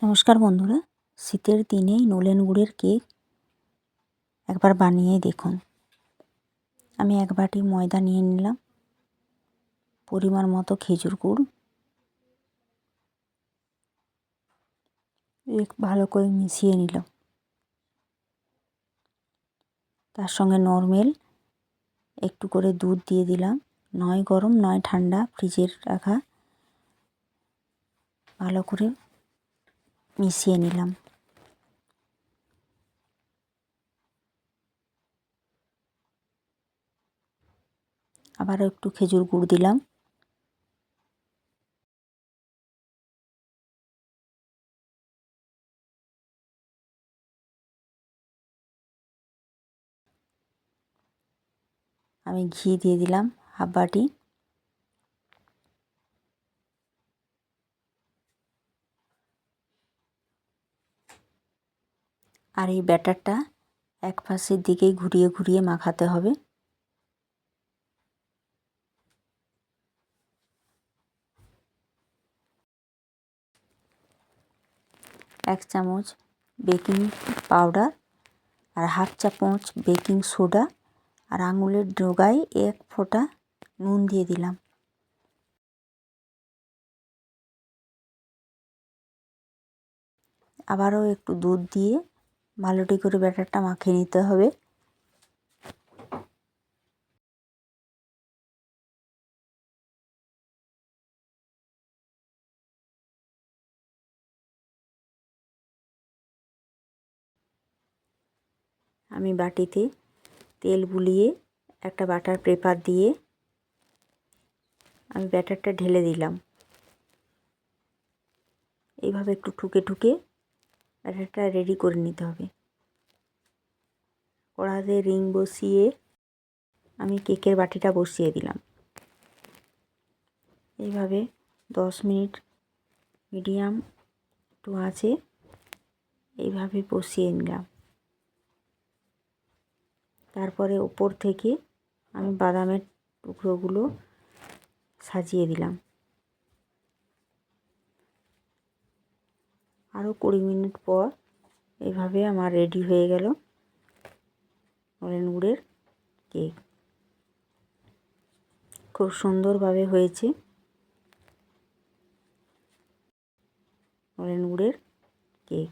নমস্কার বন্ধুরা, শীতের দিনে নলেন গুড়ের কেক একবার বানিয়ে দেখুন। আমি এক বাটি ময়দা নিয়ে নিলাম, পরিমাণ মতো খেজুর গুড়, ভালো করে মিশিয়ে নিলাম। তার সঙ্গে নরমেল একটু করে দুধ দিয়ে দিলাম, নয় গরম নয় ঠান্ডা, ফ্রিজের রাখা। ভালো করে মিশিয়ে নিলাম। আবারও একটু খেজুর গুড় দিলাম। আমি ঘি দিয়ে দিলাম হাফ বাটি। আর এই ব্যাটারটা এক পাশের দিকেই ঘুরিয়ে ঘুরিয়ে মাখাতে হবে। এক চামচ বেকিং পাউডার আর হাফ চামচ বেকিং সোডা আর আঙুলের ডগায় এক ফোঁটা নুন দিয়ে দিলাম। আবারও একটু দুধ দিয়ে ভালোটি করে ব্যাটারটা মাখিয়ে নিতে হবে। আমি বাটিতে তেল বুলিয়ে একটা বাটার পেপার দিয়ে আমি ব্যাটারটা ঢেলে দিলাম। এইভাবে একটু ঠুকে ঠুকে ব্যাটারটা রেডি করে নিতে হবে। কড়াতে রিং বসিয়ে আমি কেকের বাটিটা বসিয়ে দিলাম। এইভাবে 10 মিনিট মিডিয়াম টু আঁচে এইভাবে বসিয়ে নিলাম। তারপরে উপর থেকে আমি বাদামের টুকরোগুলো সাজিয়ে দিলাম। আরও 20 মিনিট পর এইভাবে আমার রেডি হয়ে গেল নলেন গুড়ের কেক। খুব সুন্দরভাবে হয়েছে নলেন গুড়ের কেক।